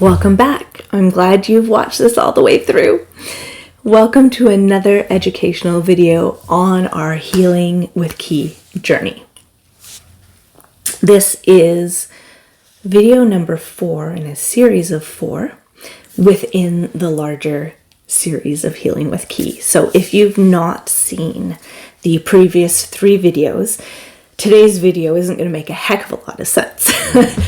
Welcome back. I'm glad you've watched this all the way through. Welcome to another educational video on our Healing with Ki journey. This is video number 4 in a series of 4 within the larger series of Healing with Ki. So if you've not seen the previous 3 videos, today's video isn't going to make a heck of a lot of sense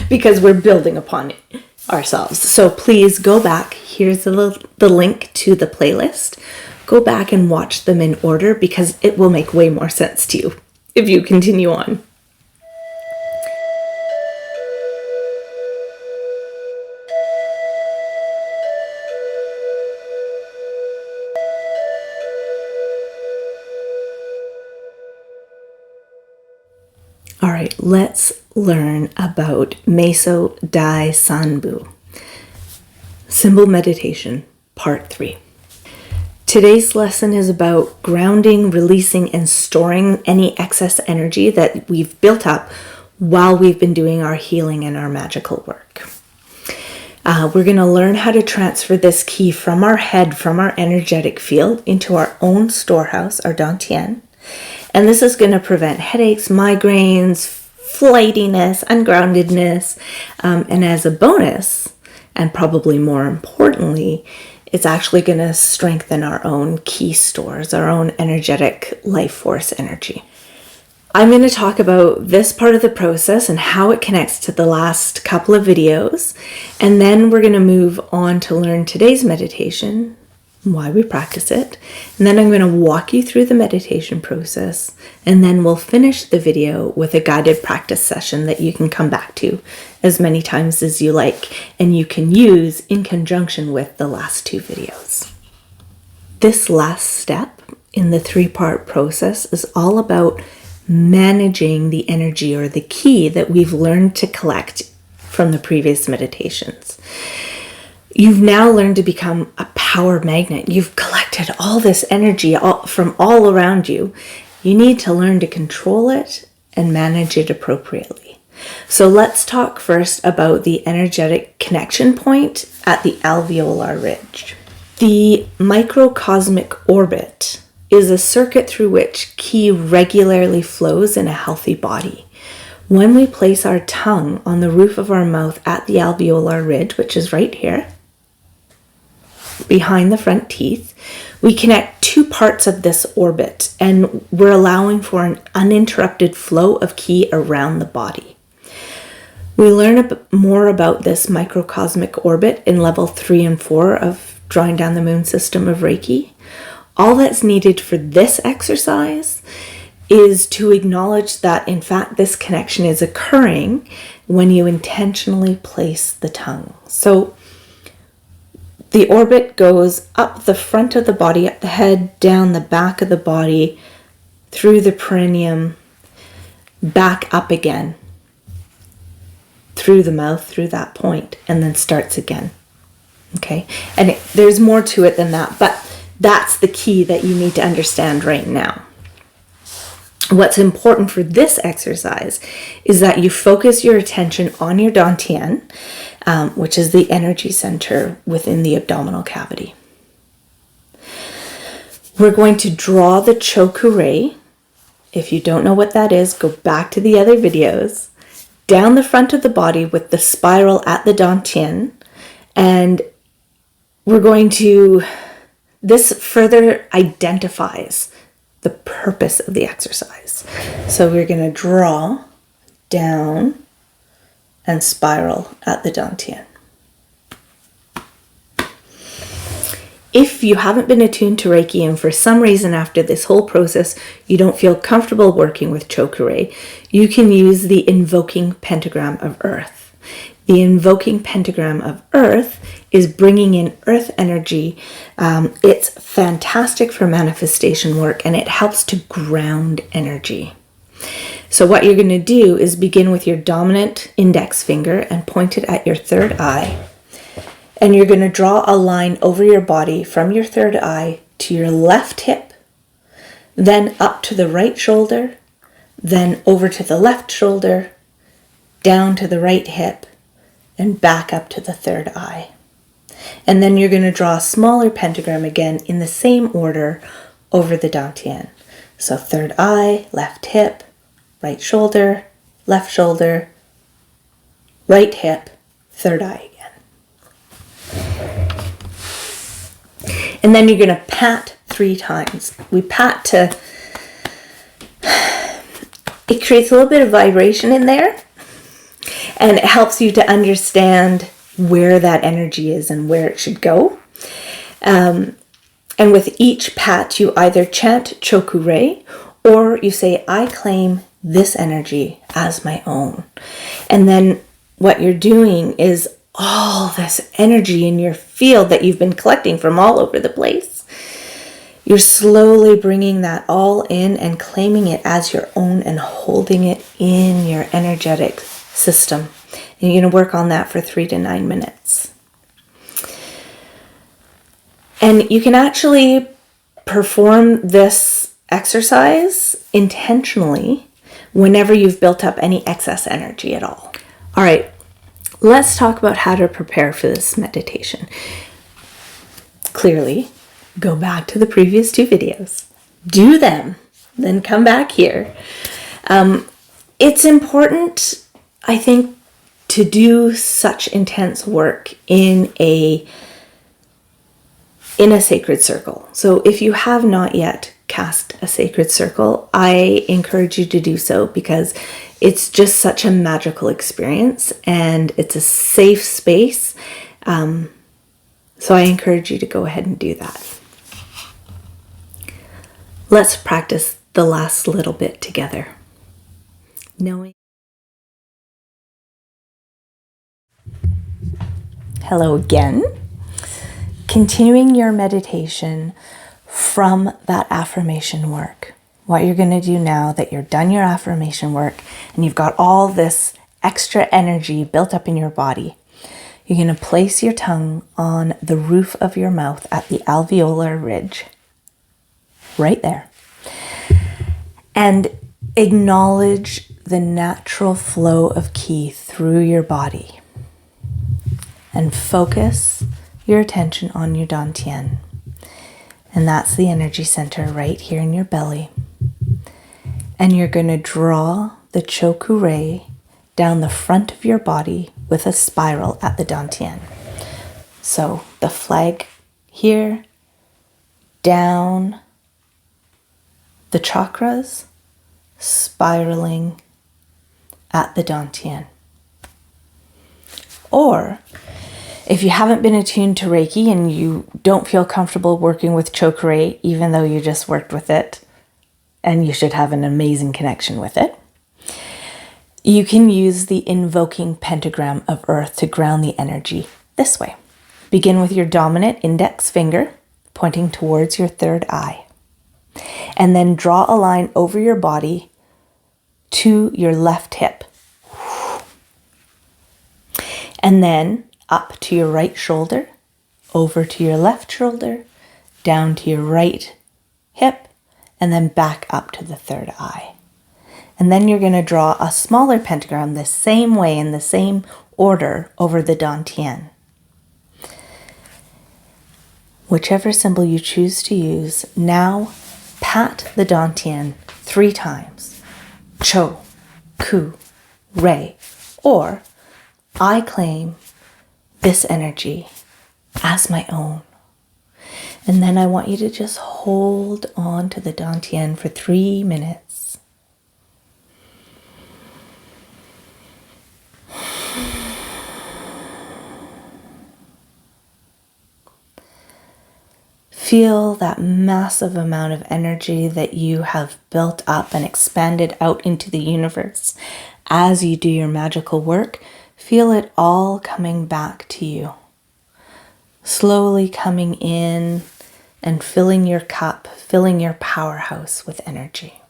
because we're building upon it ourselves. So please go back. Here's the link to the playlist. Go back and watch them in order because it will make way more sense to you if you continue on. All right, let's learn about Meisô Dai Sanbu. Symbol Meditation, Part 3. Today's lesson is about grounding, releasing, and storing any excess energy that we've built up while we've been doing our healing and our magical work. We're going to learn how to transfer this ki from our head, from our energetic field, into our own storehouse, our dantian. And this is going to prevent headaches, migraines, flightiness, ungroundedness. And as a bonus, and probably more importantly, it's actually going to strengthen our own ki stores, our own energetic life force energy. I'm going to talk about this part of the process and how it connects to the last couple of videos. And then we're going to move on to learn today's meditation, why we practice it, and then I'm going to walk you through the meditation process, and then we'll finish the video with a guided practice session that you can come back to as many times as you like, and you can use in conjunction with the last 2 videos. This last step in the 3-part process is all about managing the energy or the ki that we've learned to collect from the previous meditations. You've now learned to become a power magnet. You've collected all this energy from all around you. You need to learn to control it and manage it appropriately. So let's talk first about the energetic connection point at the alveolar ridge. The microcosmic orbit is a circuit through which ki regularly flows in a healthy body. When we place our tongue on the roof of our mouth at the alveolar ridge, which is right here, behind the front teeth, we connect 2 parts of this orbit, and we're allowing for an uninterrupted flow of ki around the body. We learn more about this microcosmic orbit in level 3 and 4 of Drawing Down the Moon system of Reiki. All that's needed for this exercise is to acknowledge that, in fact, this connection is occurring when you intentionally place the tongue. So the orbit goes up the front of the body, up the head, down the back of the body, through the perineum, back up again, through the mouth, through that point, and then starts again. Okay? And there's more to it than that, but that's the key that you need to understand right now. What's important for this exercise is that you focus your attention on your dantian, which is the energy center within the abdominal cavity. We're going to draw the chokurei. If you don't know what that is, go back to the other videos. Down the front of the body with the spiral at the dantian. And we're going to, this further identifies the purpose of the exercise. So we're going to draw down and spiral at the dantian. If you haven't been attuned to Reiki and for some reason after this whole process you don't feel comfortable working with chokurei, you can use the invoking pentagram of earth. The invoking pentagram of earth is bringing in earth energy. It's fantastic for manifestation work and it helps to ground energy. So what you're going to do is begin with your dominant index finger and point it at your third eye. And you're going to draw a line over your body from your third eye to your left hip, then up to the right shoulder, then over to the left shoulder, down to the right hip, and back up to the third eye. And then you're going to draw a smaller pentagram again in the same order over the dantian. So third eye, left hip, right shoulder, right hip, third eye again. And then you're going to pat 3 times. We pat to, it creates a little bit of vibration in there, and it helps you to understand where that energy is and where it should go. And with each pat, you either chant Choku-rei or you say, I claim this energy as my own. And then what you're doing is all this energy in your field that you've been collecting from all over the place. You're slowly bringing that all in and claiming it as your own and holding it in your energetic system. And you're going to work on that for 3 to 9 minutes. And you can actually perform this exercise intentionally whenever you've built up any excess energy at all. All right, let's talk about how to prepare for this meditation. Clearly, go back to the previous 2 videos, do them, then come back here. It's important, I think, to do such intense work in a sacred circle. So if you have not yet cast a sacred circle, I encourage you to do so, because it's just such a magical experience and it's a safe space. So I encourage you to go ahead and do that. Let's practice the last little bit together. Hello again. Continuing your meditation from that affirmation work. What you're going to do now that you're done your affirmation work and you've got all this extra energy built up in your body, you're going to place your tongue on the roof of your mouth at the alveolar ridge. Right there. And acknowledge the natural flow of ki through your body. And focus your attention on your dantian. And that's the energy center right here in your belly. And you're going to draw the Choku-rei down the front of your body with a spiral at the dantian. So the flag here, down the chakras, spiraling at the dantian. Or if you haven't been attuned to Reiki and you don't feel comfortable working with Choku-rei, even though you just worked with it, and you should have an amazing connection with it, you can use the invoking pentagram of earth to ground the energy this way. Begin with your dominant index finger pointing towards your third eye. And then draw a line over your body to your left hip. And then up to your right shoulder, over to your left shoulder, down to your right hip, and then back up to the third eye. And then you're going to draw a smaller pentagram the same way in the same order over the dantian. Whichever symbol you choose to use, now pat the dantian 3 times. Cho, ku, rei, or I claim this energy as my own. And then I want you to just hold on to the dantian for 3 minutes. Feel that massive amount of energy that you have built up and expanded out into the universe as you do your magical work. Feel it all coming back to you. Slowly coming in and filling your cup, filling your powerhouse with energy.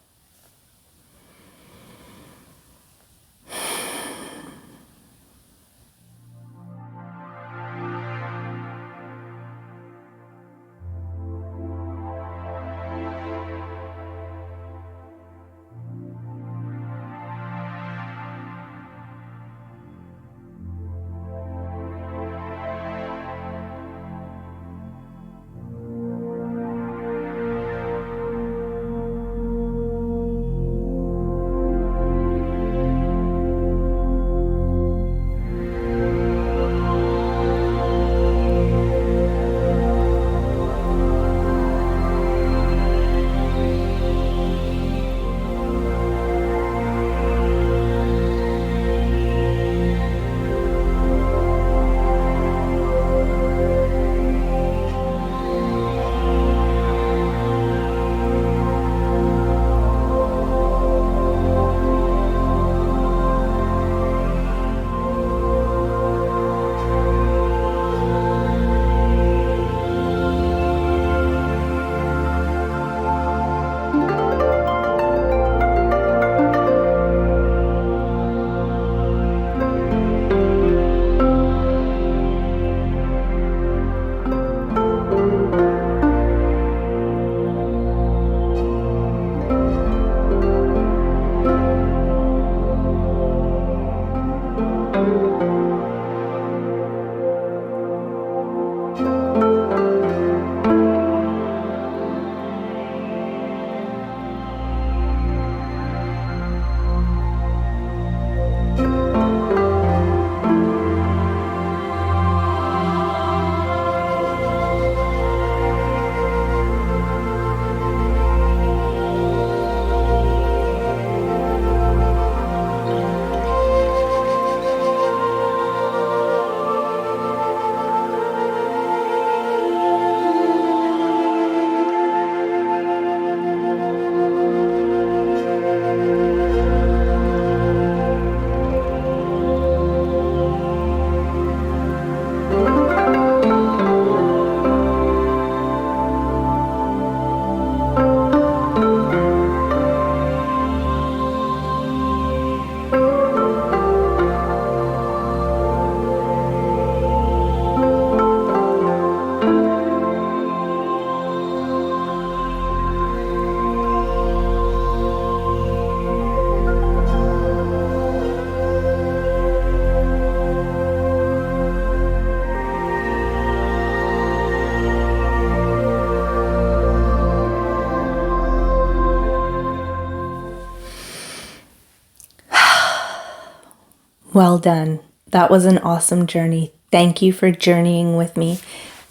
done. That was an awesome journey. Thank you for journeying with me.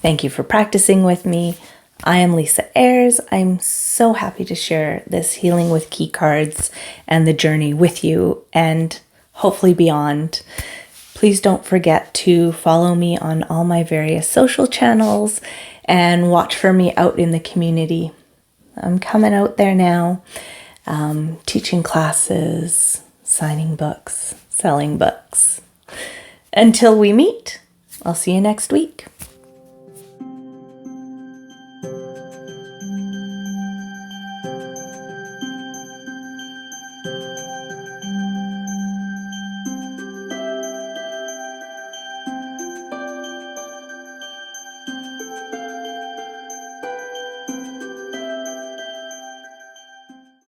Thank you for practicing with me. I am Lisa Ayres. I'm so happy to share this healing with key cards and the journey with you and hopefully beyond. Please don't forget to follow me on all my various social channels and watch for me out in the community. I'm coming out there now, teaching classes, signing books, selling books. Until we meet, I'll see you next week.